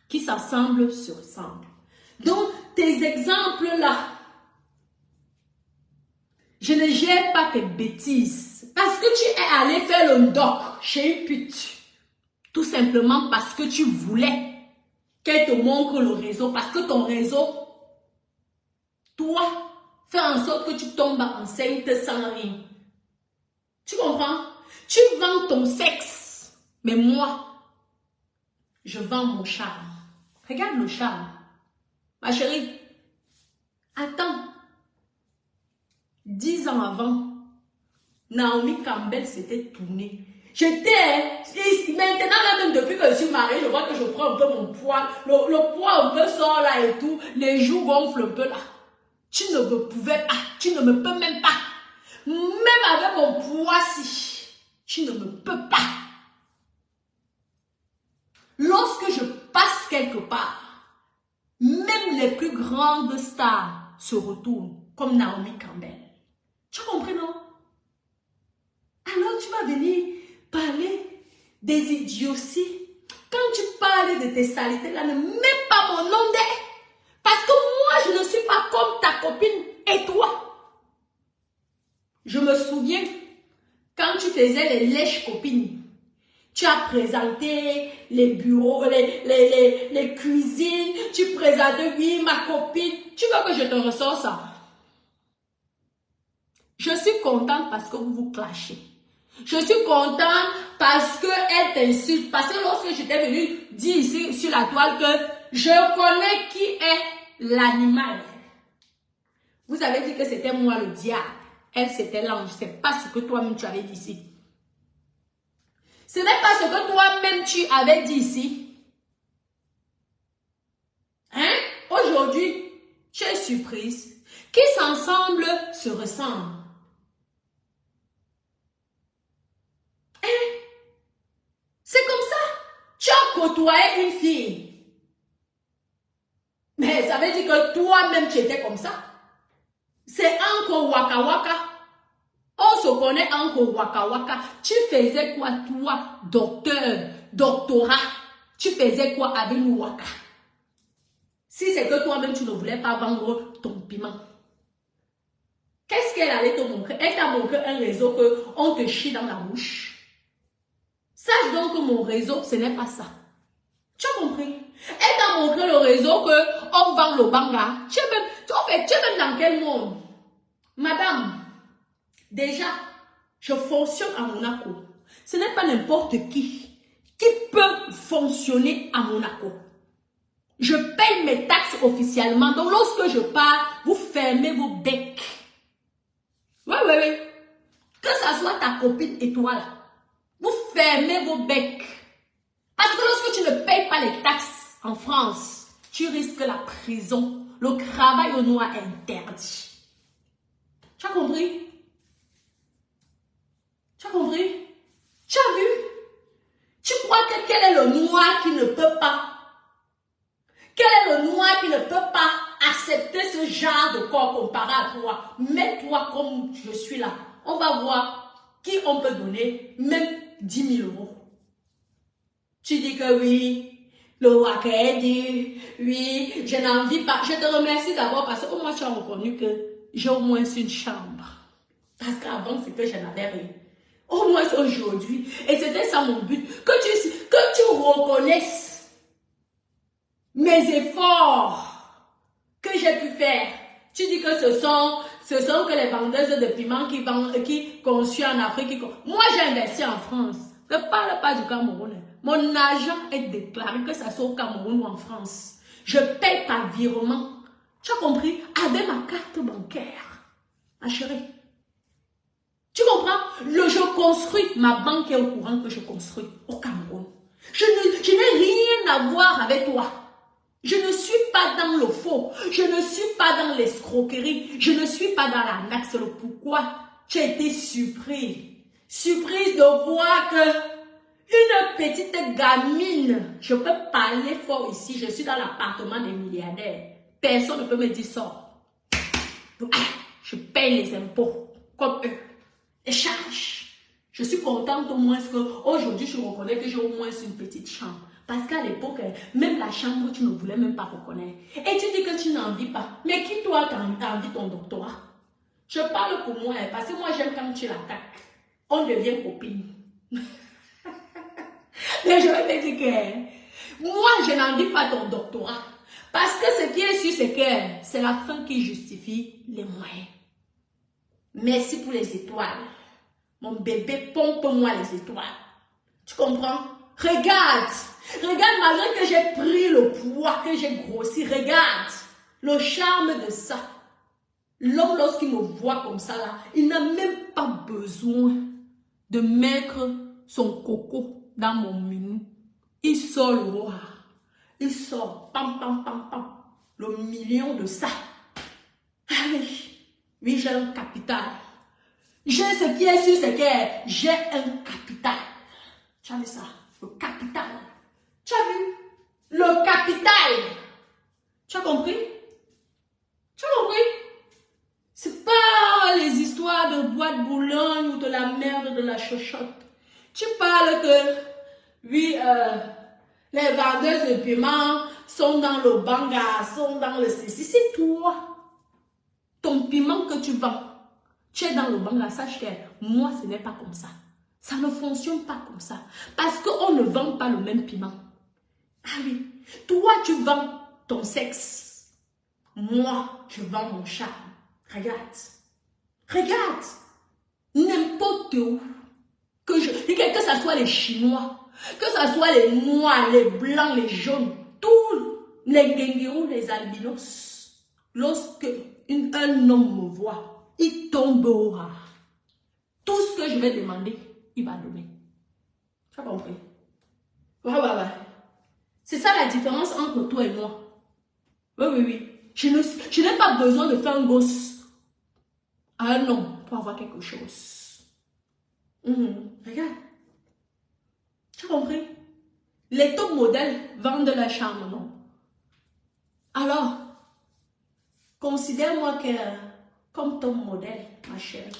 qui s'assemblent se ressemblent. Donc, tes exemples-là, je ne gère pas tes bêtises. Parce que tu es allé faire le doc chez une pute. Tout simplement parce que tu voulais qu'elle te montre le réseau. Parce que ton réseau, toi, fait en sorte que tu tombes enceinte sans rien. Tu comprends? Tu vends ton sexe. Mais moi, je vends mon charme. Regarde le charme. Ma chérie, attends. 10 ans avant, Naomi Campbell s'était tournée. J'étais, maintenant là même depuis que je suis mariée, je vois que je prends un peu mon poids, le poids un peu sort là et tout, les joues gonflent un peu là. Tu ne me pouvais pas, tu ne me peux même pas. Même avec mon poids-ci, tu ne me peux pas. Lorsque je passe quelque part, même les plus grandes stars se retournent, comme Naomi Campbell. Tu as compris, non? Alors tu vas venir parler des idioties. Quand tu parles de tes saletés, là, ne mets pas mon nom derrière. Parce que moi, je ne suis pas comme ta copine et toi. Je me souviens, quand tu faisais les lèches copines, tu as présenté les bureaux, les cuisines, tu présentais, oui, ma copine. Tu veux que je te ressors ça? Je suis contente parce que vous vous clashez. Je suis contente parce qu'elle t'insulte. Parce que lorsque j'étais venue dire ici sur la toile que je connais qui est l'animal. Vous avez dit que c'était moi le diable. Elle, c'était l'ange. C'est pas ce que toi-même tu avais dit ici. Ce n'est pas ce que toi-même tu avais dit ici. Hein? Aujourd'hui, tu es surprise. Qui s'ensemble se ressemblent. C'est comme ça. Tu as côtoyé une fille. Mais ça veut dire que toi-même, tu étais comme ça. C'est encore Waka Waka. On se connaît encore Waka Waka. Tu faisais quoi, toi, doctorat? Tu faisais quoi avec nous, Waka? Si c'est que toi-même, tu ne voulais pas vendre ton piment. Qu'est-ce qu'elle allait te montrer? Elle t'a montré un réseau qu'on te chie dans la bouche. Sache donc que mon réseau, ce n'est pas ça. Tu as compris? Elle t'a montré le réseau qu'on vend le banga. Tu es même dans quel monde? Madame, déjà, je fonctionne à Monaco. Ce n'est pas n'importe qui peut fonctionner à Monaco. Je paye mes taxes officiellement. Donc, lorsque je pars, vous fermez vos becs. Oui. Que ça soit ta copine et toi là. Vous fermez vos becs. Parce que lorsque tu ne payes pas les taxes en France, tu risques la prison. Le travail au noir est interdit. Tu as compris? Tu as compris? Tu as vu? Tu crois que quel est le noir qui ne peut pas? Quel est le noir qui ne peut pas accepter ce genre de corps comparé à toi? Mets-toi comme je suis là. On va voir qui on peut donner même 10 000 euros. Tu dis que oui, le Waka est dit, oui, je n'en vis pas. Je te remercie d'abord parce qu'au moins tu as reconnu que j'ai au moins une chambre. Parce qu'avant, c'était que je n'avais rien. Au moins aujourd'hui. Et c'était ça mon but. Que tu reconnaisses mes efforts que j'ai pu faire. Tu dis que ce sont que les vendeuses de piments qui conçuent en Afrique. Moi, j'ai investi en France. Ne parle pas du Cameroun. Mon argent est déclaré, que ça soit au Cameroun ou en France. Je paye par virement. Tu as compris? Avec ma carte bancaire. Ma chérie. Tu comprends? Je construis. Ma banque est au courant que je construis au Cameroun. Je n'ai rien à voir avec toi. Je ne suis pas dans le faux. Je ne suis pas dans l'escroquerie. Je ne suis pas dans l'arnaque. C'est le pourquoi tu as été surpris. Surprise de voir que une petite gamine, je peux parler fort ici, je suis dans l'appartement des milliardaires. Personne ne peut me dire ça. Je paye les impôts comme eux. Les charges. Je suis contente au moins qu'aujourd'hui, je reconnais que j'ai au moins une petite chambre. Parce qu'à l'époque, même la chambre, tu ne voulais même pas reconnaître. Et tu dis que tu n'en vis pas. Mais qui toi t'envie ton doctorat? Je parle pour moi, parce que moi j'aime quand tu l'attaques. On devient copine. Mais je vais te dire que moi je n'envie pas ton doctorat. Parce que ce qui est sûr, c'est que c'est la fin qui justifie les moyens. Merci pour les étoiles. Mon bébé, pompe-moi les étoiles. Tu comprends? Regarde. Regarde, malgré que j'ai pris le poids, que j'ai grossi. Regarde le charme de ça. L'homme, lorsqu'il me voit comme ça, là, il n'a même pas besoin de mettre son coco dans mon menu. Il sort le roi. Il sort, pam, pam, pam, pam, le million de ça. Allez, oui, j'ai un capital. Ce qui est sûr, c'est que j'ai un capital. Tu as vu ça? Le capital. Tu as vu? Le capital. Tu as compris? Tu as compris? C'est pas les histoires de bois de Boulogne ou de la merde de la chochotte. Tu parles que, oui, les vendeuses de piment sont dans le banga, sont dans le ceci. C'est toi. Ton piment que tu vends, tu es dans le banga. Sache que moi, ce n'est pas comme ça. Ça ne fonctionne pas comme ça. Parce qu'on ne vend pas le même piment. Ah oui. Toi, tu vends ton sexe. Moi, je vends mon charme. Regarde. Regarde. N'importe où. Que ce soit les Chinois, que ce soit les Noirs, les Blancs, les Jaunes, tous les Guinguirous, les albinos, lorsque un homme me voit, il tombe au ras. Tout ce que je vais demander, il va donner. Tu as compris? Ouais. C'est ça la différence entre toi et moi. Oui. Je n'ai pas besoin de faire un gosse à un homme pour avoir quelque chose. Regarde. Tu as compris? Les top modèles vendent de la charme, non? Alors, considère-moi comme ton modèle, ma chérie.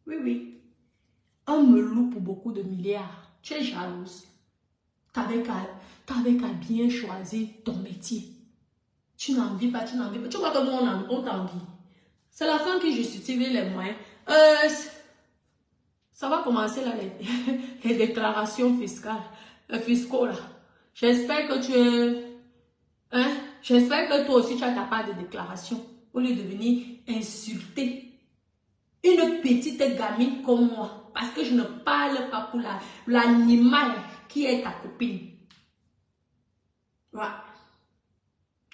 Oui. On me loue pour beaucoup de milliards. Tu es jalouse. T'avais qu'à bien choisir ton métier. Tu n'en vis pas. Tu vois que nous, on t'envie. C'est la fin qui justifie les moyens. Ça va commencer là, les déclarations fiscaux là. J'espère que j'espère que toi aussi tu as ta part de déclaration. Au lieu de venir insulter une petite gamine comme moi. Parce que je ne parle pas pour l'animal qui est ta copine. Ouais.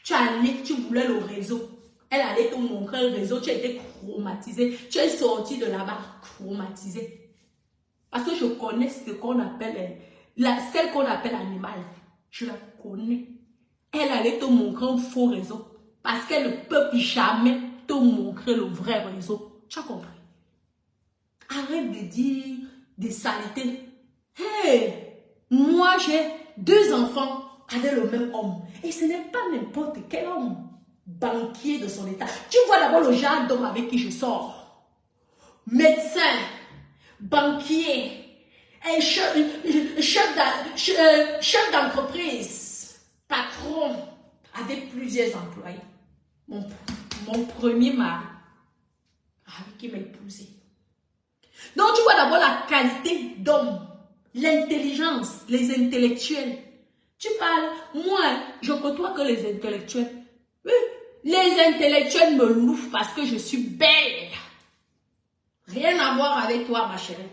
Tu voulais le réseau. Elle allait te montrer le réseau. Tu étais chromatisé. Tu es sorti de là-bas chromatisé. Parce que je connais ce qu'on appelle, celle qu'on appelle animal. Je la connais. Elle allait te montrer un faux réseau. Parce qu'elle ne peut jamais te montrer le vrai réseau. Tu as compris? Arrête de dire des saletés. Hey, moi j'ai 2 enfants avec le même homme. Et ce n'est pas n'importe quel homme. Banquier de son état. Tu vois d'abord le genre d'homme avec qui je sors. Médecin. Banquier, chef d'entreprise, patron, avec plusieurs employés. Mon premier mari, avec qui m'a épousé. Donc tu vois d'abord la qualité d'homme, l'intelligence, les intellectuels. Tu parles, moi, je côtoie que les intellectuels. Oui, les intellectuels me louent parce que je suis belle. Rien à voir avec toi, ma chérie.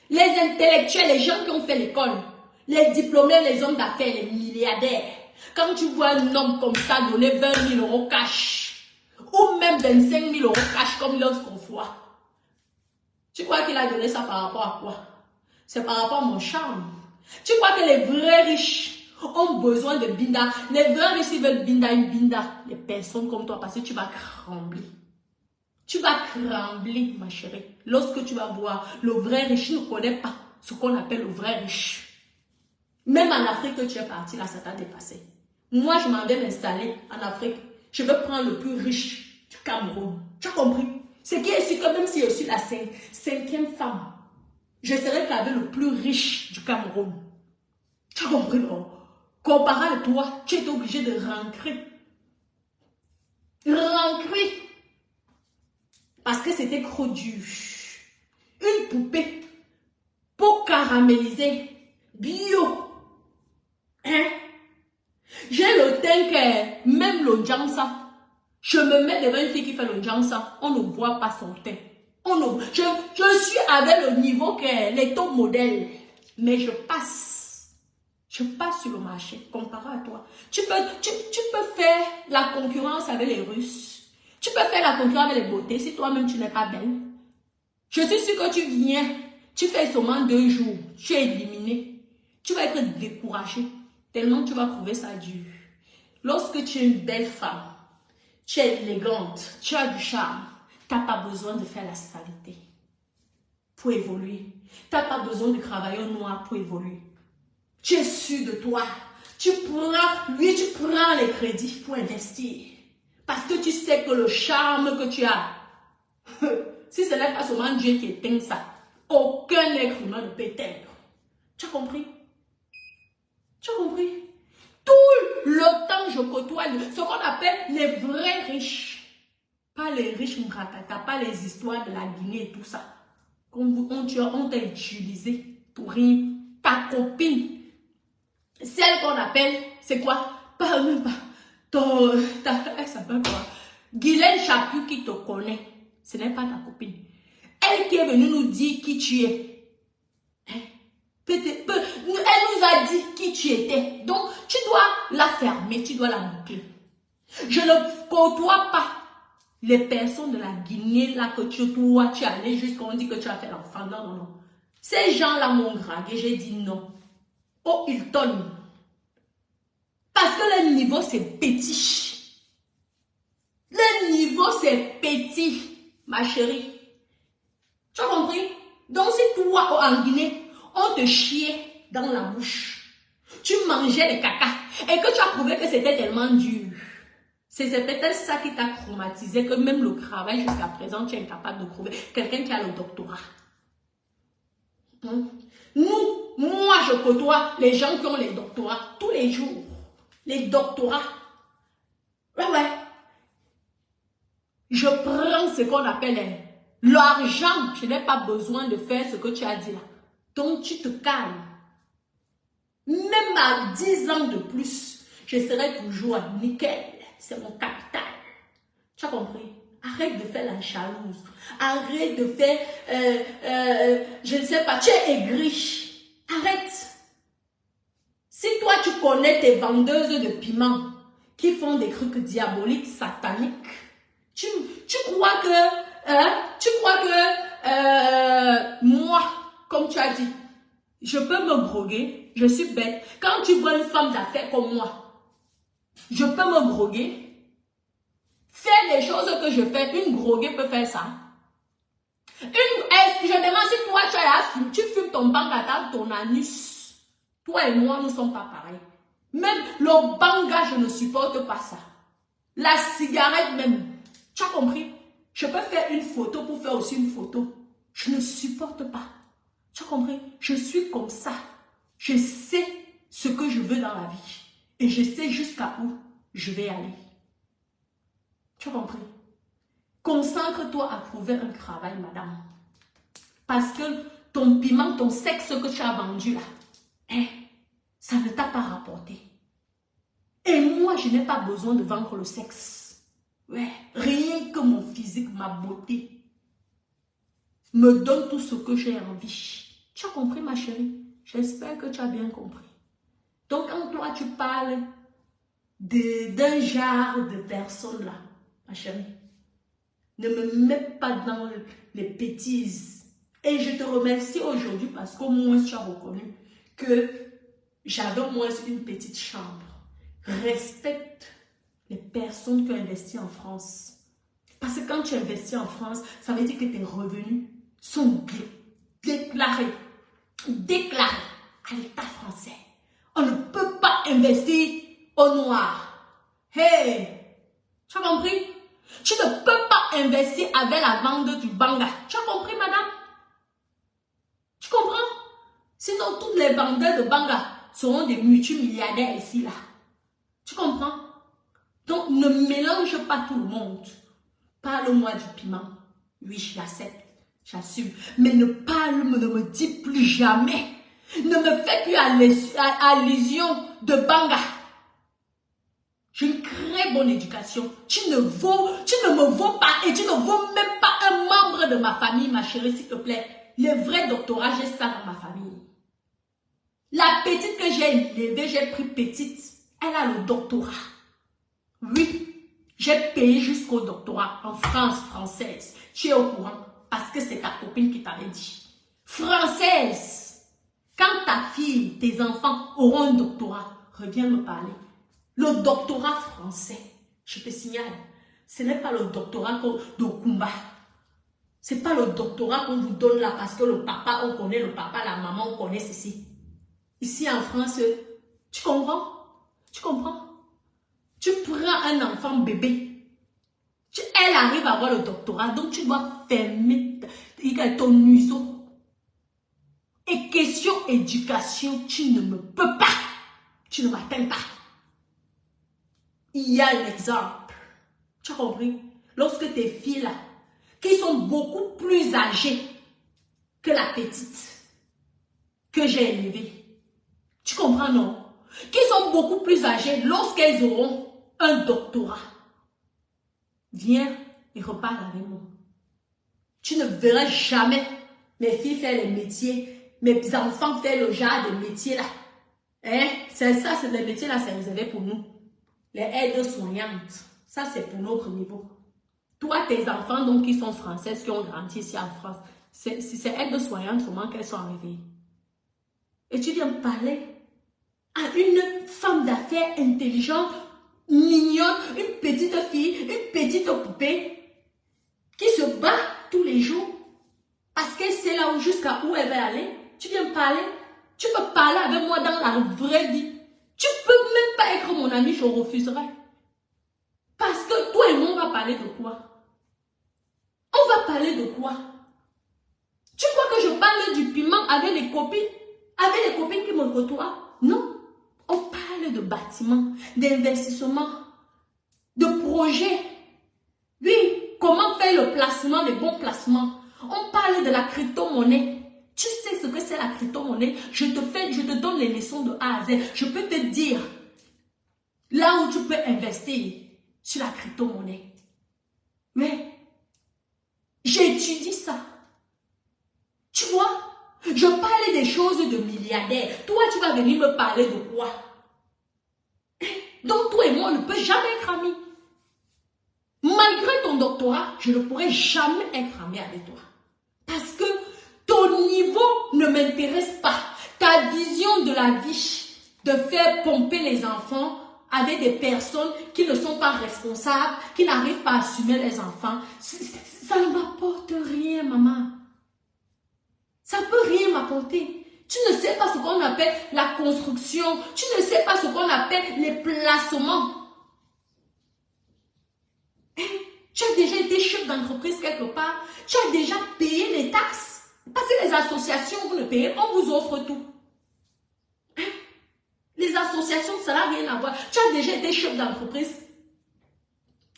Les intellectuels, les gens qui ont fait l'école, les diplômés, les hommes d'affaires, les milliardaires. Quand tu vois un homme comme ça donner 20 000 euros cash, ou même 25 000 euros cash comme lorsqu'on voit, tu crois qu'il a donné ça par rapport à quoi? C'est par rapport à mon charme. Tu crois que les vrais riches ont besoin de binda? Les vrais riches, ils veulent binda, une binda. Les personnes comme toi, parce que tu vas trembler. Tu vas trembler, ma chérie, lorsque tu vas voir le vrai riche. Tu ne connais pas ce qu'on appelle le vrai riche. Même en Afrique que tu es parti, là, ça t'a dépassé. Moi, je m'en vais m'installer en Afrique. Je vais prendre le plus riche du Cameroun. Tu as compris? Ce qui est sûr que même si je suis la 5e femme, je serai qu'avec le plus riche du Cameroun. Tu as compris, non? Comparé à toi, tu es obligé de rentrer. Rentrer. Parce que c'était trop dur. Une poupée pour caraméliser. Bio. Hein? J'ai le teint que même le Jansa. Je me mets devant une fille qui fait le Jansa. On ne voit pas son teint. Je suis avec le niveau que les top modèles. Mais je passe. Je passe sur le marché. Comparé à toi. Tu peux faire la concurrence avec les Russes. Tu peux faire la concurrence avec les beautés si toi-même tu n'es pas belle. Je suis sûre que tu viens. Tu fais seulement 2 jours. Tu es éliminé. Tu vas être découragé. Tellement tu vas trouver ça dur. Lorsque tu es une belle femme, tu es élégante, tu as du charme, tu n'as pas besoin de faire la saleté pour évoluer. Tu n'as pas besoin de travailler au noir pour évoluer. Tu es sûr de toi. Tu prends les crédits pour investir. Parce que tu sais que le charme que tu as, si ce n'est pas seulement Dieu qui éteint ça, aucun être humain ne peut éteindre. Tu as compris? Tu as compris? Tout le temps, je côtoie ce qu'on appelle les vrais riches. Pas les riches mrakata, pas les histoires de la Guinée et tout ça. On t'a utilisé pour rien. Ta copine, celle qu'on appelle, c'est quoi? Pas même pas. Elle s'appelle quoi? Guylaine Chaput qui te connaît. Ce n'est pas ta copine. Elle qui est venue nous dire qui tu es. Hein? Elle nous a dit qui tu étais. Donc, tu dois la fermer, tu dois la boucler. Je ne côtoie pas les personnes de la Guinée là que tu es allé jusqu'à on dit que tu as fait l'enfant. Non, non, non. Ces gens-là m'ont dragué. J'ai dit non. Oh, Hilton. Parce que le niveau, c'est petit. Le niveau, c'est petit, ma chérie. Tu as compris? Donc, si toi, en Guinée, on te chiait dans la bouche. Tu mangeais le caca. Et que tu as trouvé que c'était tellement dur. C'est peut-être ça qui t'a traumatisé. Que même le travail jusqu'à présent, tu es incapable de trouver. Quelqu'un qui a le doctorat. Moi, je côtoie les gens qui ont les doctorats. Tous les jours. Les doctorats. Ouais. Je prends ce qu'on appelle l'argent. Je n'ai pas besoin de faire ce que tu as dit là. Donc, tu te calmes. Même à 10 ans de plus, je serai toujours nickel. C'est mon capital. Tu as compris? Arrête de faire la jalouse. Arrête de faire, je ne sais pas, tu es aigri. Arrête. Si toi, tu connais tes vendeuses de piments qui font des trucs diaboliques, sataniques, tu crois que moi, comme tu as dit, je peux me droguer, je suis bête. Quand tu vois une femme d'affaires comme moi, je peux me droguer. Faire les choses que je fais, une droguée peut faire ça. Je demande si toi tu fumes ton banga, ton anus. Toi et moi, nous ne sommes pas pareils. Même le banga, je ne supporte pas ça. La cigarette même. Tu as compris? Je peux faire une photo pour faire aussi une photo. Je ne supporte pas. Tu as compris? Je suis comme ça. Je sais ce que je veux dans la vie. Et je sais jusqu'à où je vais aller. Tu as compris? Concentre-toi à trouver un travail, madame. Parce que ton piment, ton sexe que tu as vendu là, ça ne t'a pas rapporté. Et moi, je n'ai pas besoin de vendre le sexe. Ouais, rien que mon physique, ma beauté, me donne tout ce que j'ai envie. Tu as compris, ma chérie? J'espère que tu as bien compris. Donc, quand toi, tu parles d'un genre de personnes là, ma chérie, ne me mets pas dans les bêtises. Et je te remercie aujourd'hui parce qu'au moins tu as reconnu que j'avais au moins une petite chambre. Respecte les personnes qui ont investi en France. Parce que quand tu investis en France, ça veut dire que tes revenus sont déclarés à l'État français. On ne peut pas investir au noir. Hey! Tu as compris? Tu ne peux pas investir avec la vente du banga. Tu as compris, madame? Tu comprends? Sinon, tous les vendeurs de banga, seront des multimilliardaires ici, là. Tu comprends? Donc, ne mélange pas tout le monde. Parle-moi du piment. Oui, j'accepte, j'assume. Mais ne me dis plus jamais. Ne me fais plus allusion de Banga. J'ai une très bonne éducation. Tu ne me vaux pas et tu ne vaux même pas un membre de ma famille, ma chérie, s'il te plaît. Les vrais doctorats, j'ai ça dans ma famille. La petite que j'ai élevée, j'ai pris petite. Elle a le doctorat. Oui, j'ai payé jusqu'au doctorat en France française. Tu es au courant parce que c'est ta copine qui t'avait dit. Française. Quand ta fille, tes enfants auront un doctorat, reviens me parler. Le doctorat français, je te signale, ce n'est pas le doctorat de Kumba. Ce n'est pas le doctorat qu'on vous donne là parce que le papa, on connaît le papa, la maman, on connaît ceci. Ici en France, tu comprends? Tu comprends? Tu prends un enfant bébé, elle arrive à avoir le doctorat, donc tu dois fermer ton museau. Et question éducation, tu ne me peux pas. Tu ne m'atteins pas. Il y a un exemple. Tu as compris? Lorsque tes filles là, qui sont beaucoup plus âgées que la petite que j'ai élevée. Tu comprends, non? Qui sont beaucoup plus âgées lorsqu'elles auront un doctorat. Viens et reparle avec moi. Tu ne verras jamais mes filles faire les métiers, mes enfants faire le genre de métier là. Hein? C'est ça, c'est les métiers là, c'est réservé pour nous. Les aides-soignantes, ça c'est pour notre niveau. Toi, tes enfants donc qui sont françaises, qui ont grandi ici en France, c'est aides-soignantes seulement qu'elles sont arrivées. Et tu viens parler à une femme d'affaires intelligente, mignonne, une petite fille, une petite poupée qui se bat tous les jours parce qu'elle sait là où jusqu'à où elle va aller. Tu viens parler, tu peux parler avec moi dans la vraie vie. Tu peux même pas être mon ami, je refuserai. Parce que toi et moi, on va parler de quoi? On va parler de quoi? Tu crois que je parle du piment avec les copines qui me côtoient? Non. On parle de bâtiments, d'investissements, de projets. Oui, comment faire le placement, les bons placements. On parle de la crypto-monnaie. Tu sais ce que c'est la crypto-monnaie? Je te donne les leçons de A à Z. Je peux te dire là où tu peux investir sur la crypto-monnaie. Mais j'étudie ça. Tu vois? Je parlais des choses de milliardaires. Toi, tu vas venir me parler de quoi? Donc, toi et moi, on ne peut jamais être amis. Malgré ton doctorat, je ne pourrai jamais être ami avec toi. Parce que ton niveau ne m'intéresse pas. Ta vision de la vie, de faire pomper les enfants avec des personnes qui ne sont pas responsables, qui n'arrivent pas à assumer les enfants, ça ne m'apporte rien, maman. Ça ne peut rien m'apporter. Tu ne sais pas ce qu'on appelle la construction. Tu ne sais pas ce qu'on appelle les placements. Tu as déjà été chef d'entreprise quelque part. Tu as déjà payé les taxes. Parce que les associations, vous ne payez, on vous offre tout. Les associations, ça n'a rien à voir. Tu as déjà été chef d'entreprise.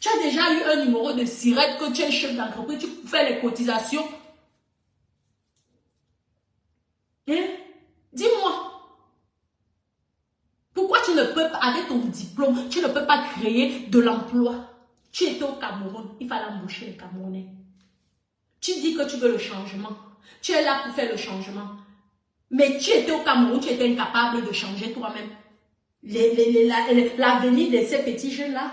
Tu as déjà eu un numéro de SIRET que tu es chef d'entreprise. Tu fais les cotisations. Dis-moi, pourquoi tu ne peux pas, avec ton diplôme, tu ne peux pas créer de l'emploi? Tu étais au Cameroun, il fallait embaucher les Camerounais. Tu dis que tu veux le changement. Tu es là pour faire le changement. Mais tu étais au Cameroun, tu étais incapable de changer toi-même. L'avenir de ces petits jeunes-là,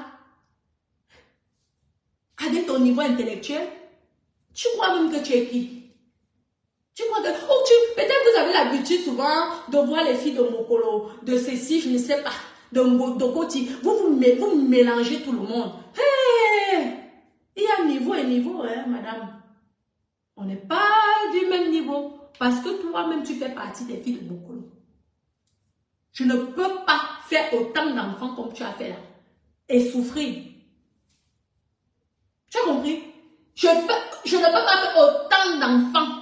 avec ton niveau intellectuel, tu crois même que tu es qui? Tu crois que, peut-être vous avez l'habitude souvent de voir les filles de Mokolo, de ceci, je ne sais pas, de Koti. Vous mélangez tout le monde. Hey! Il y a niveau et niveau, hein, madame. On n'est pas du même niveau. Parce que toi-même, tu fais partie des filles de Mokolo. Je ne peux pas faire autant d'enfants comme tu as fait là. Et souffrir. Tu as compris? Je ne peux pas faire autant d'enfants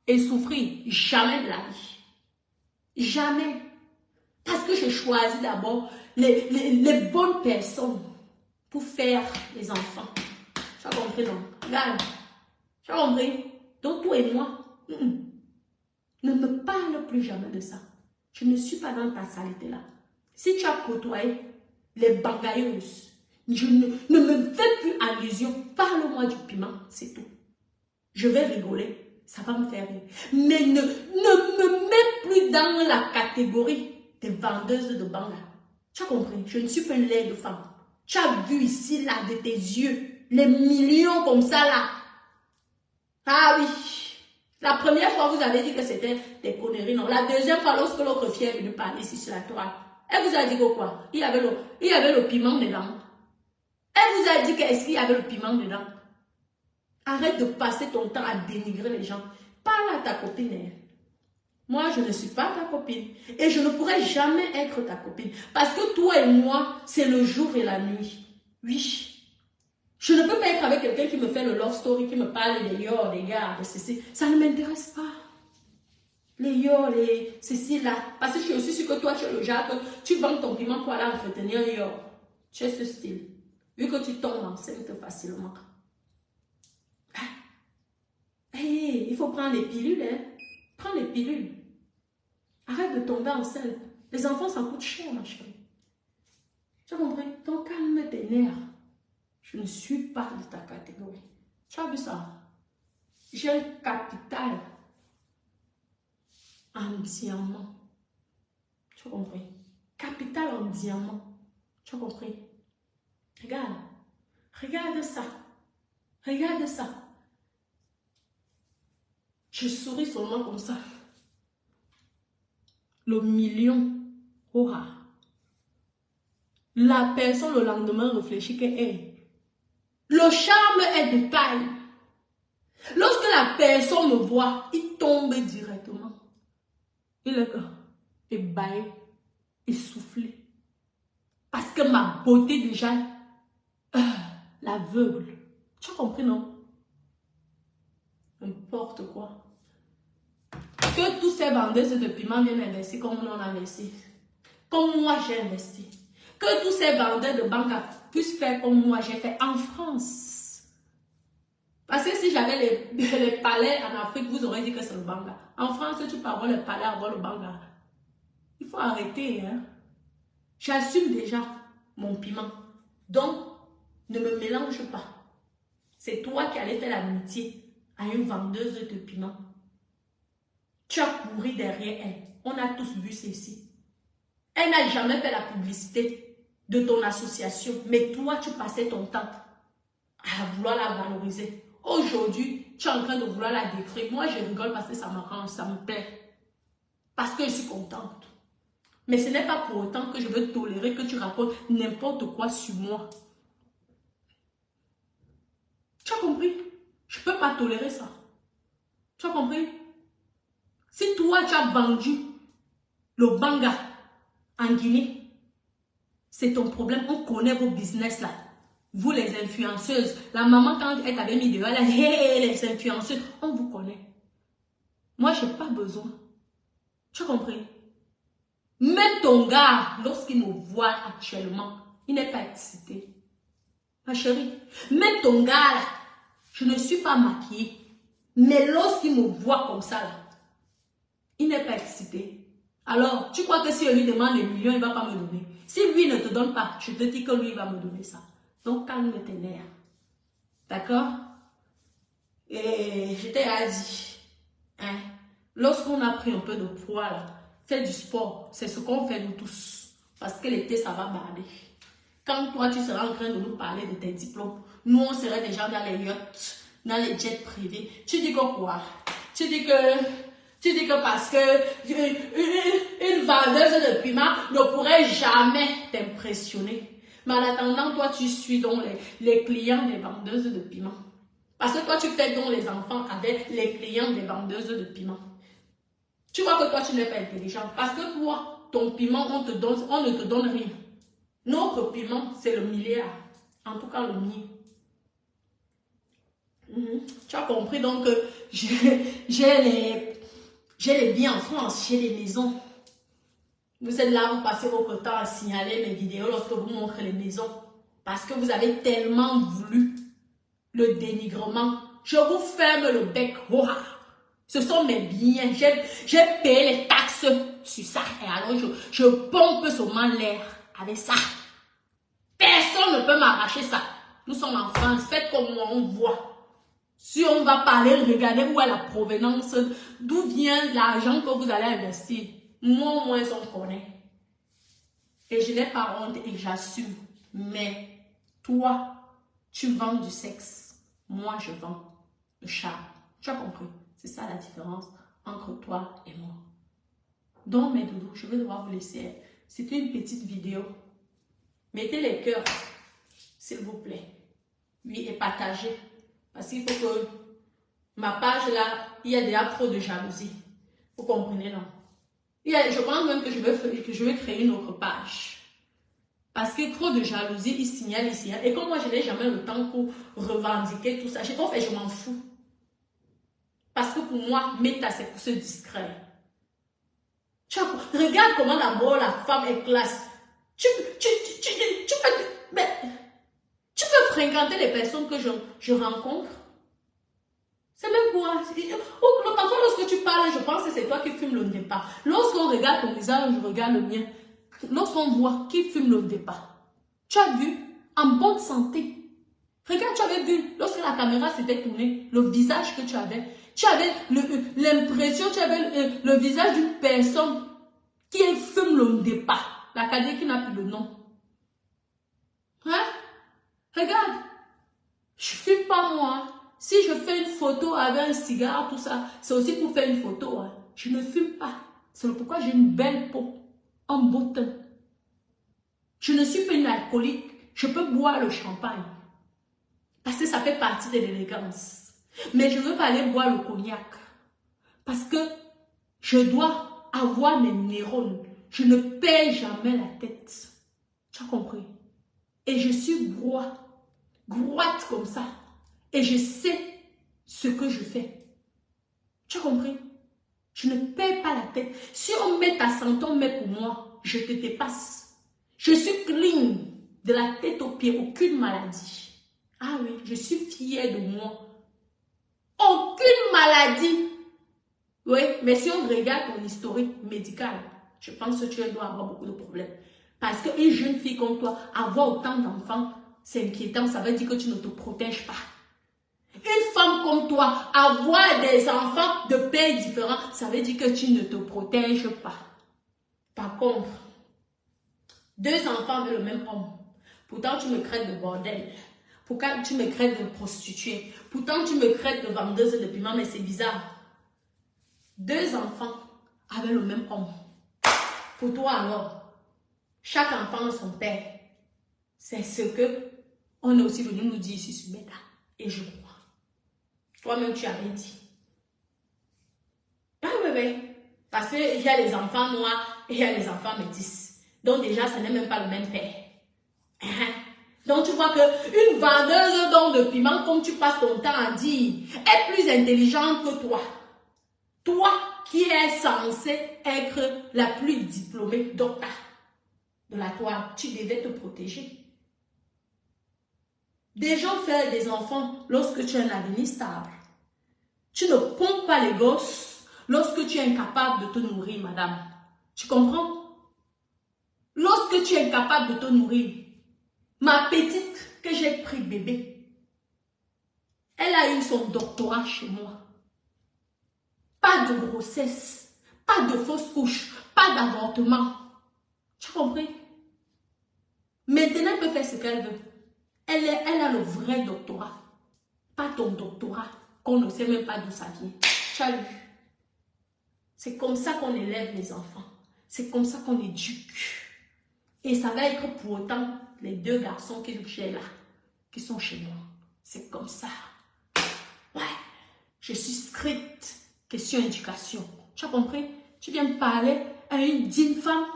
et souffrir. Jamais de la vie. Jamais. Parce que je choisis d'abord les bonnes personnes pour faire les enfants. Tu as compris, non? Regarde. Tu as compris? Donc, toi et moi, ne me parle plus jamais de ça. Je ne suis pas dans ta saleté-là. Si tu as côtoyé les bangailleuses, ne me fais plus allusion. Parle-moi du piment, c'est tout. Je vais rigoler, ça va me faire rire. Mais ne me mets plus dans la catégorie des vendeuses de banga. Tu as compris? Je ne suis pas une laide femme. Tu as vu ici, là, de tes yeux, les millions comme ça, là. Ah oui. La première fois, vous avez dit que c'était des conneries, non? La deuxième fois, lorsque l'autre fille est venue parler ici sur la toile, elle vous a dit que quoi? Il y avait le piment dedans. Elle vous a dit qu'est-ce qu'il y avait le piment dedans? Arrête de passer ton temps à dénigrer les gens. Parle à ta copine. Hein. Moi, je ne suis pas ta copine. Et je ne pourrai jamais être ta copine. Parce que toi et moi, c'est le jour et la nuit. Oui. Je ne peux pas être avec quelqu'un qui me fait le love story, qui me parle des yo, des gars, de ceci. Ça ne m'intéresse pas. Les yo, les ceci là. Parce que je suis sûre que toi, tu es le genre que tu vends ton piment pour aller entretenir un yo. Tu es ce style. Vu que tu tombes enceinte facilement. Hey, il faut prendre les pilules, hein. Prends les pilules. Arrête de tomber enceinte. Les enfants, ça coûte cher, ma chérie. Tu as compris? Donc, calme tes nerfs. Je ne suis pas de ta catégorie. Tu as vu ça? J'ai un capital en diamant. Tu as compris? Capital en diamant. Tu as compris? Regarde. Regarde ça. Regarde ça. Je souris seulement comme ça. Le million aura. La personne le lendemain réfléchit que le charme est de taille. Lorsque la personne me voit, il tombe directement. Il est ébahi, essoufflé. Parce que ma beauté déjà l'aveugle. Tu as compris, non? N'importe quoi. Que tous ces vendeuses de piment viennent investir comme on a investi. Comme moi j'ai investi. Que tous ces vendeurs de banque puissent faire comme moi j'ai fait en France. Parce que si j'avais les palais en Afrique, vous aurez dit que c'est le banga. En France, tu peux avoir le palais, avoir le banga. Il faut arrêter. Hein? J'assume déjà mon piment. Donc, ne me mélange pas. C'est toi qui allais faire l'amitié à une vendeuse de piment. Tu as couru derrière elle. On a tous vu ceci. Elle n'a jamais fait la publicité de ton association. Mais toi, tu passais ton temps à vouloir la valoriser. Aujourd'hui, tu es en train de vouloir la détruire. Moi, je rigole parce que ça m'arrange, ça me plaît. Parce que je suis contente. Mais ce n'est pas pour autant que je veux tolérer que tu racontes n'importe quoi sur moi. Tu as compris? Je ne peux pas tolérer ça. Tu as compris? Si toi, tu as vendu le banga en Guinée, c'est ton problème. On connaît vos business là. Vous, les influenceuses. La maman, quand elle t'avait mis dehors, elle a dit, hey, les influenceuses, on vous connaît. Moi, je n'ai pas besoin. Tu as compris? Même ton gars, lorsqu'il me voit actuellement, il n'est pas excité. Ma chérie, même ton gars là, je ne suis pas maquillée. Mais lorsqu'il me voit comme ça là, il n'est pas excité. Alors, tu crois que si on lui demande des millions, il ne va pas me donner. Si lui ne te donne pas, je te dis que lui va me donner ça. Donc, calme tes nerfs. D'accord? Et je t'ai dit, hein, lorsqu'on a pris un peu de poids, là, fais du sport. C'est ce qu'on fait nous tous. Parce que l'été, ça va barder. Quand toi, tu seras en train de nous parler de tes diplômes, nous, on serait déjà dans les yachts, dans les jets privés. Tu dis que quoi? Tu dis que parce que une vendeuse de piment ne pourrait jamais t'impressionner. Mais en attendant, toi, tu suis donc les clients des vendeuses de piment. Parce que toi, tu fais donc les enfants avec les clients des vendeuses de piment. Tu vois que toi, tu n'es pas intelligent. Parce que toi, ton piment, on ne te donne rien. Notre piment, c'est le milliard. En tout cas, le mien. Tu as compris, donc, j'ai les biens en France, j'ai les maisons. Vous êtes là, vous passez votre temps à signaler mes vidéos lorsque vous montrez les maisons. Parce que vous avez tellement voulu le dénigrement. Je vous ferme le bec. Ouah. Ce sont mes biens. J'ai payé les taxes sur ça. Et alors, je pompe seulement l'air avec ça. Personne ne peut m'arracher ça. Nous sommes en France. Faites comme moi, on voit. Si on va parler, regardez où est la provenance, d'où vient l'argent que vous allez investir. Moi, au moins, on connaît. Et je n'ai pas honte et j'assume. Mais toi, tu vends du sexe. Moi, je vends le charme. Tu as compris? C'est ça la différence entre toi et moi. Donc, mes doudous, je vais devoir vous laisser. C'était une petite vidéo. Mettez les cœurs, s'il vous plaît. Oui, et partagez. Parce qu'il faut que ma page là, il y a déjà trop de jalousie. Vous comprenez, non? Je pense même que je vais créer une autre page. Parce que trop de jalousie, il signale. Et comme moi, je n'ai jamais le temps pour revendiquer tout ça, je m'en fous. Parce que pour moi, Meta, c'est pour ce discret. Regarde comment d'abord la femme est classe. Tu peux fréquenter les personnes que je rencontre. C'est même quoi? Parfois, lorsque tu parles, je pense que c'est toi qui fumes le départ. Lorsqu'on regarde ton visage, je regarde le mien. Lorsqu'on voit qui fume le départ. Tu as vu, en bonne santé. Regarde, tu avais vu, lorsque la caméra s'était tournée, le visage que tu avais l'impression, tu avais le visage d'une personne qui fume le départ. La cadette qui n'a plus de nom. Hein? Regarde, je fume pas moi. Si je fais une photo avec un cigare, tout ça, c'est aussi pour faire une photo. Hein. Je ne fume pas. C'est pourquoi j'ai une belle peau, un beau teint. Je ne suis pas une alcoolique. Je peux boire le champagne. Parce que ça fait partie de l'élégance. Mais je ne veux pas aller boire le cognac. Parce que je dois avoir mes neurones. Je ne perds jamais la tête. Tu as compris? Et je suis droite comme ça. Et je sais ce que je fais. Tu as compris? Je ne perds pas la tête. Si on met ta santé, on met pour moi, je te dépasse. Je suis clean de la tête aux pieds, aucune maladie. Ah oui, je suis fière de moi. Aucune maladie. Oui, mais si on regarde ton historique médical, je pense que tu dois avoir beaucoup de problèmes. Parce qu'une jeune fille comme toi, avoir autant d'enfants, c'est inquiétant. Ça veut dire que tu ne te protèges pas. Une femme comme toi, avoir des enfants de pères différents, ça veut dire que tu ne te protèges pas. Par contre, 2 enfants avec le même homme, pourtant tu me crées de bordel. Pourquoi tu me crées de prostituée? Pourtant tu me crées de vendeuse de piment, mais c'est bizarre. 2 enfants avec le même homme. Pour toi alors, chaque enfant a son père. C'est ce que on est aussi venu nous dire ici sur Meta. Et je crois. Toi-même, tu avais dit. Ah oui. Parce qu'il y a les enfants noirs et il y a les enfants métis. Donc déjà, ce n'est même pas le même père. Donc tu vois qu'une vendeuse de piment, comme tu passes ton temps à dire, est plus intelligente que toi. Toi qui es censé être la plus diplômée docteur de la toile, tu devais te protéger. Des gens font des enfants lorsque tu as un avenir stable. Tu ne pompes pas les gosses lorsque tu es incapable de te nourrir, madame. Tu comprends? Lorsque tu es incapable de te nourrir, ma petite que j'ai pris bébé, elle a eu son doctorat chez moi. Pas de grossesse, pas de fausse couche, pas d'avortement. Tu as compris? Maintenant, elle peut faire ce qu'elle veut. Elle a le vrai doctorat. Pas ton doctorat, qu'on ne sait même pas d'où ça vient. Tu as lu. C'est comme ça qu'on élève les enfants. C'est comme ça qu'on éduque. Et ça va être pour autant les 2 garçons que j'ai là, qui sont chez moi. C'est comme ça. Ouais. Je suis stricte. Question éducation. Tu as compris? Tu viens me parler à une digne femme.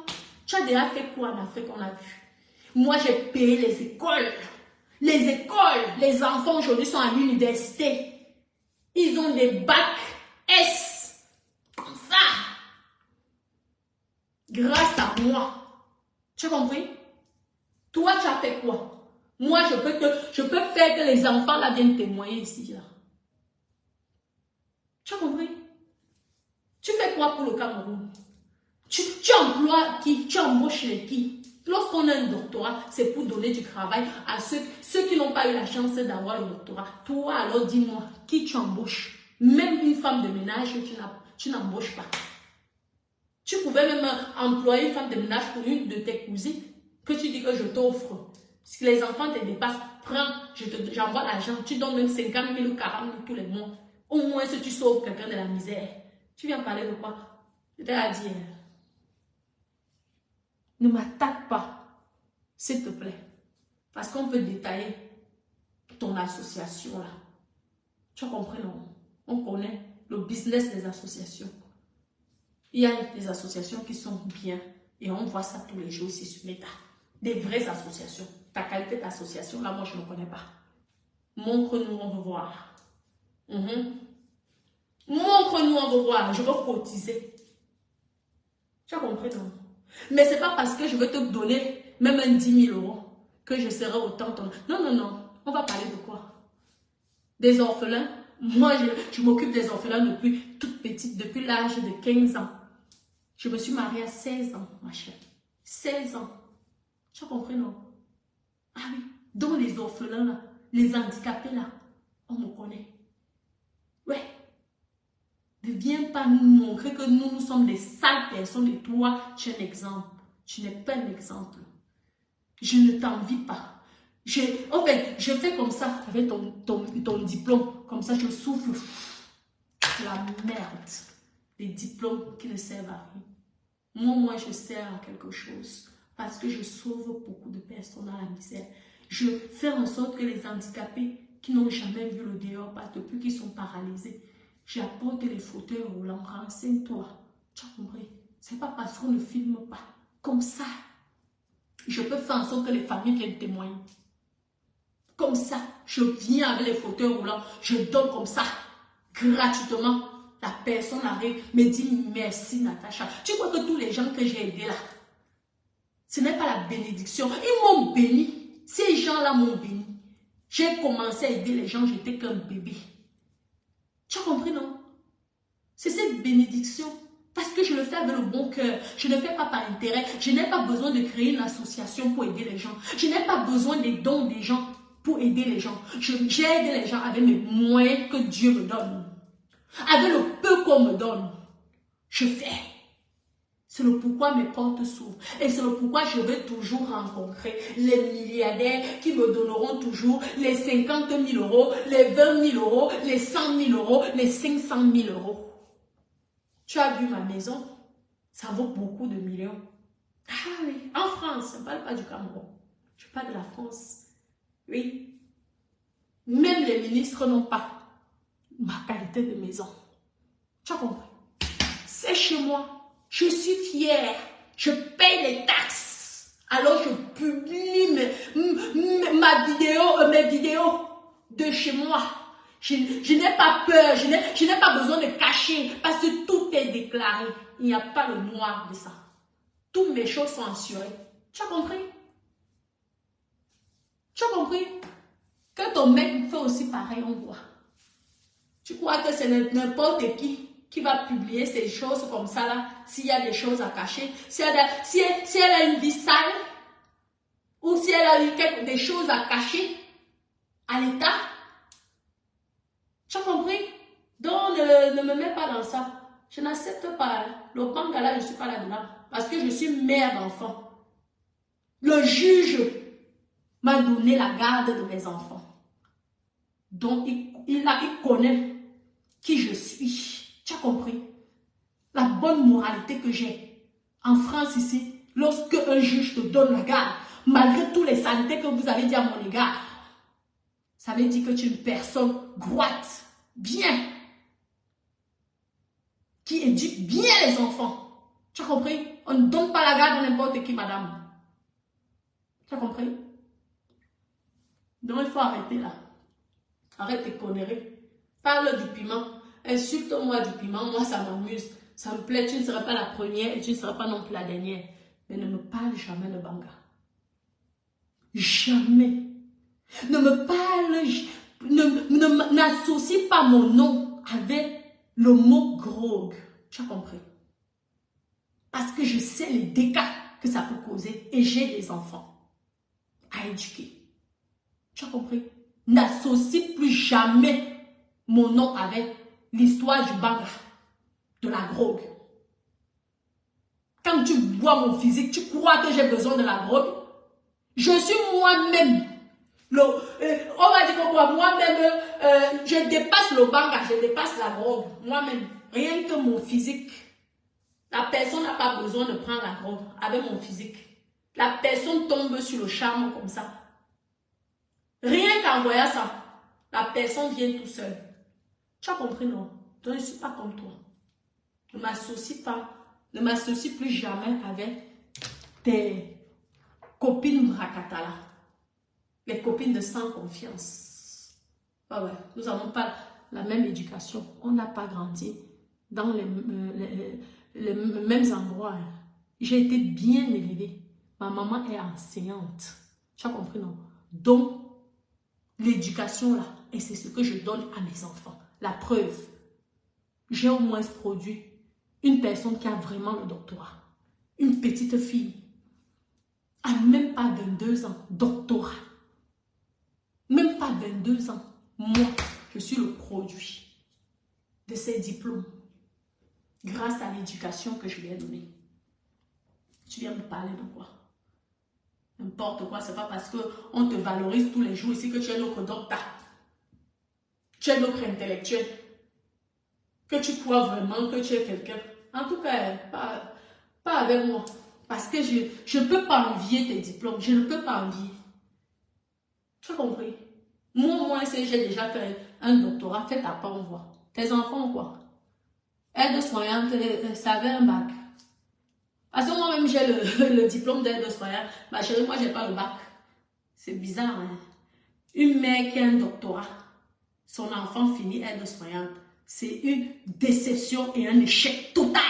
Tu as déjà fait quoi en Afrique, on a vu? Moi, j'ai payé les écoles. Les écoles, les enfants aujourd'hui sont à l'université. Ils ont des bacs S. Comme ça. Grâce à moi. moi. Tu as compris? Toi, tu as fait quoi? Moi, je peux faire que les enfants là viennent témoigner ici, là. Tu as compris? Tu fais quoi pour le Cameroun? Tu emploies qui? Tu embauches les qui? Lorsqu'on a un doctorat, c'est pour donner du travail à ceux qui n'ont pas eu la chance d'avoir le doctorat. Toi, alors dis-moi, qui tu embauches? Même une femme de ménage, tu n'embauches pas. Tu pouvais même employer une femme de ménage pour une de tes cousines que tu dis que je t'offre. Si les enfants te dépassent, prends, j'envoie l'argent. Tu donnes même 50 000 ou 40 000 tous les mois. Au moins, si tu sauves quelqu'un de la misère. Tu viens parler de quoi? Je t'ai à dire. Ne m'attaque pas, s'il te plaît. Parce qu'on peut détailler ton association là. Tu as compris, non? On connaît le business des associations. Il y a des associations qui sont bien et on voit ça tous les jours ici sur Meta. Des vraies associations. Ta qualité d'association, là, moi, je ne connais pas. Montre-nous, on veut voir. Montre-nous, on veut voir. Je veux cotiser. Tu as compris, non? Mais ce n'est pas parce que je veux te donner même un 10 000 € que je serai autant ton... Non, non, non. On va parler de quoi? Des orphelins. Moi, je m'occupe des orphelins depuis toute petite, depuis l'âge de 15 ans. Je me suis mariée à 16 ans, ma chère. 16 ans. Tu as compris, non? Ah oui. Donc les orphelins, là, les handicapés, là, on me connaît. Ouais. Ne viens pas nous montrer que nous sommes des sales personnes et toi, tu es un exemple. Tu n'es pas un exemple. Je ne t'envie pas. En fait, je fais comme ça avec ton diplôme. Comme ça, je souffle la merde. Des diplômes qui ne servent à rien. Moi, je sers à quelque chose. Parce que je sauve beaucoup de personnes dans la misère. Je fais en sorte que les handicapés qui n'ont jamais vu le dehors, pas depuis qu'ils sont paralysés, j'apporte les fauteuils roulants. Renseigne-toi. Tu as compris? C'est pas parce qu'on ne filme pas. Comme ça, je peux faire en sorte que les familles viennent témoigner. Comme ça, je viens avec les fauteuils roulants. Je donne comme ça, gratuitement. La personne arrive, me dit merci Natacha. Tu crois que tous les gens que j'ai aidés là, ce n'est pas la bénédiction. Ils m'ont béni. Ces gens-là m'ont béni. J'ai commencé à aider les gens, j'étais qu'un bébé. Tu as compris, non? C'est cette bénédiction. Parce que je le fais avec le bon cœur. Je ne fais pas par intérêt. Je n'ai pas besoin de créer une association pour aider les gens. Je n'ai pas besoin des dons des gens pour aider les gens. J'aide les gens avec les moyens que Dieu me donne. Avec le peu qu'on me donne. Je fais. C'est le pourquoi mes portes s'ouvrent. Et c'est le pourquoi je vais toujours rencontrer les milliardaires qui me donneront toujours les 50 000 €, les 20 000 €, les 100 000 €, les 500 000 €. Tu as vu ma maison? Ça vaut beaucoup de millions. Ah oui, en France, je ne parle pas du Cameroun. Je parle de la France. Oui. Même les ministres n'ont pas ma qualité de maison. Tu as compris? C'est chez moi. Je suis fière. Je paye les taxes. Alors je publie mes vidéos de chez moi. Je n'ai pas peur. Je n'ai pas besoin de cacher parce que tout est déclaré. Il n'y a pas le noir de ça. Toutes mes choses sont assurées. Tu as compris? Tu as compris? Que ton mec fait aussi pareil, on voit. Tu crois que c'est n'importe qui va publier ces choses comme ça là, s'il y a des choses à cacher, si elle a une vie sale, ou si elle a eu des choses à cacher à l'État. Tu as compris? Donc ne me mets pas dans ça. Je n'accepte pas. Le Bangala, je ne suis pas là-dedans. Parce que je suis mère d'enfant. Le juge m'a donné la garde de mes enfants. Donc il connaît qui je suis. Tu as compris? La bonne moralité que j'ai. En France ici, lorsque un juge te donne la garde, malgré tous les saletés que vous avez dit à mon égard, ça veut dire que tu es une personne droite, bien, qui éduque bien les enfants. Tu as compris? On ne donne pas la garde à n'importe qui, madame. Tu as compris? Donc il faut arrêter là. Arrête tes conneries. Parle du piment. Insulte-moi du piment. Moi, ça m'amuse. Ça me plaît. Tu ne seras pas la première et tu ne seras pas non plus la dernière. Mais ne me parle jamais de banga. Jamais. Ne me parle, n'associe pas mon nom avec le mot grog. Tu as compris? Parce que je sais les dégâts que ça peut causer et j'ai des enfants à éduquer. Tu as compris? N'associe plus jamais mon nom avec l'histoire du banga, de la drogue. Quand tu vois mon physique, tu crois que j'ai besoin de la drogue? Je suis moi-même. On va dire quoi? Moi-même, je dépasse le banga, je dépasse la drogue. Moi-même, rien que mon physique. La personne n'a pas besoin de prendre la drogue avec mon physique. La personne tombe sur le charme comme ça. Rien qu'en voyant ça, la personne vient tout seul. Tu as compris, non? Donc, je ne suis pas comme toi. Ne m'associe pas. Ne m'associe plus jamais avec tes copines Rakatala. Les copines de sans confiance. Ah ouais, nous n'avons pas la même éducation. On n'a pas grandi dans les mêmes endroits. J'ai été bien élevée. Ma maman est enseignante. Tu as compris, non? Donc, l'éducation là, et c'est ce que je donne à mes enfants. La preuve, j'ai au moins produit une personne qui a vraiment le doctorat. Une petite fille, à même pas 22 ans, doctorat. Même pas 22 ans. Moi, je suis le produit de ces diplômes grâce à l'éducation que je lui ai donnée. Tu viens me parler de quoi? N'importe quoi, c'est pas parce qu'on te valorise tous les jours ici que tu es notre docteur. Tu es notre intellectuel. Que tu crois vraiment que tu es quelqu'un. En tout cas, pas avec moi. Parce que je ne peux pas envier tes diplômes. Je ne peux pas envier. Tu as compris? Moi, j'ai déjà fait un doctorat. Fais ta part, on voit. Tes enfants, quoi? Aide-soignante, ça avait un bac. Parce que moi-même, j'ai le diplôme d'aide-soignante. Ma chérie, moi, je n'ai pas le bac. C'est bizarre, hein? Une mère qui a un doctorat, son enfant finit aide-soignante. C'est une déception et un échec total.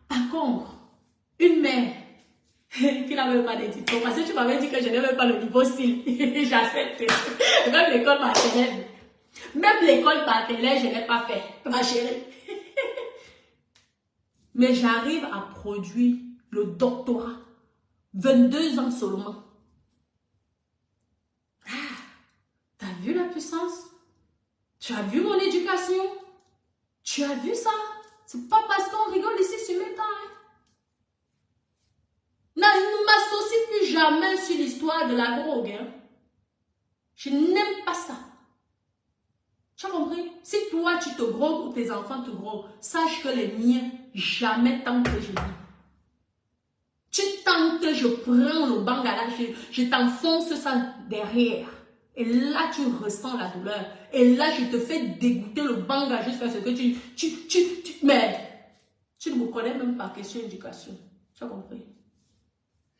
Par contre, une mère qui n'avait pas de diplôme, parce que tu m'avais dit que je n'avais pas le niveau style, j'accepte. Même l'école maternelle. Même l'école maternelle, je n'ai pas fait, ma chérie. Mais j'arrive à produire le doctorat. 22 ans seulement. Ah, t'as vu la puissance? Tu as vu mon éducation? Tu as vu ça? C'est pas parce qu'on rigole ici sur mes temps. Hein? Non, ne m'associe plus jamais sur l'histoire de la drogue. Hein? Je n'aime pas ça. Tu as compris? Si toi tu te drogues ou tes enfants te droguent, sache que les miens, jamais tant que je vis. Tu tentes que je prends le bangala, je t'enfonce ça derrière. Et là, tu ressens la douleur. Et là, je te fais dégoûter le banga jusqu'à ce que mais tu ne me connais même pas, question éducation. Tu as compris?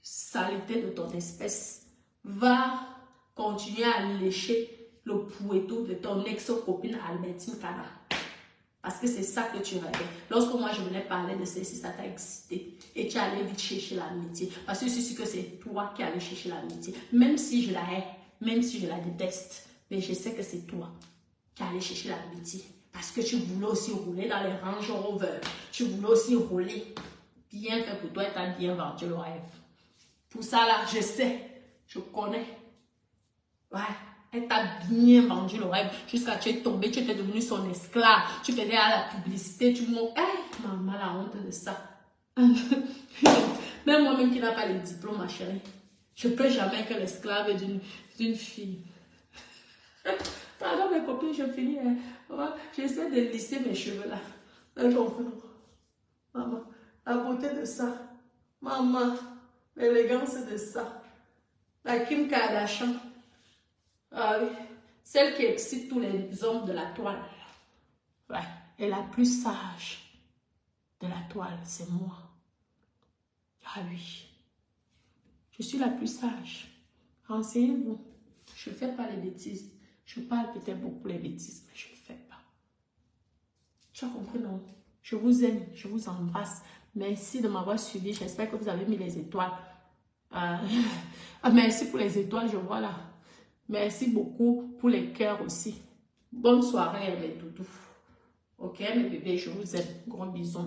Saleté de ton espèce. Va continuer à lécher le pouetto de ton ex-copine Albertine Kana. Parce que c'est ça que tu rêvais. Lorsque moi je venais parler de ceci, ça t'a excité. Et tu allais vite chercher l'amitié. Parce que je suis sûre que c'est toi qui allais chercher l'amitié. Même si je la hais, même si je la déteste. Mais je sais que c'est toi qui allais chercher l'amitié. Parce que tu voulais aussi rouler dans les Range Rover. Tu voulais aussi rouler. Bien fait pour toi, tu as bien vendu le rêve. Pour ça là, je sais. Je connais. Ouais. Elle t'a bien vendu le rêve jusqu'à tu es tombé, tu étais devenu son esclave. Tu faisais à la publicité, tu montres. Hey, maman, la honte de ça. Même moi-même qui n'a pas le diplôme, ma chérie, je ne peux jamais être l'esclave d'une fille. Pardon, mes copines, je finis. Hein. J'essaie de lisser mes cheveux là. Maman, la beauté de ça. Maman, l'élégance de ça. La Kim Kardashian. Ah oui, celle qui excite tous les hommes de la toile. Ouais, et la plus sage de la toile, c'est moi. Ah oui, je suis la plus sage. Renseignez-vous. Je ne fais pas les bêtises. Je parle peut-être beaucoup les bêtises, mais je ne le fais pas. Tu as compris, non? Je vous aime, je vous embrasse. Merci de m'avoir suivi. J'espère que vous avez mis les étoiles. Merci pour les étoiles, je vois là. Merci beaucoup pour les cœurs aussi. Bonne soirée, mes doudous. Ok, mes bébés, je vous aime. Gros bisous.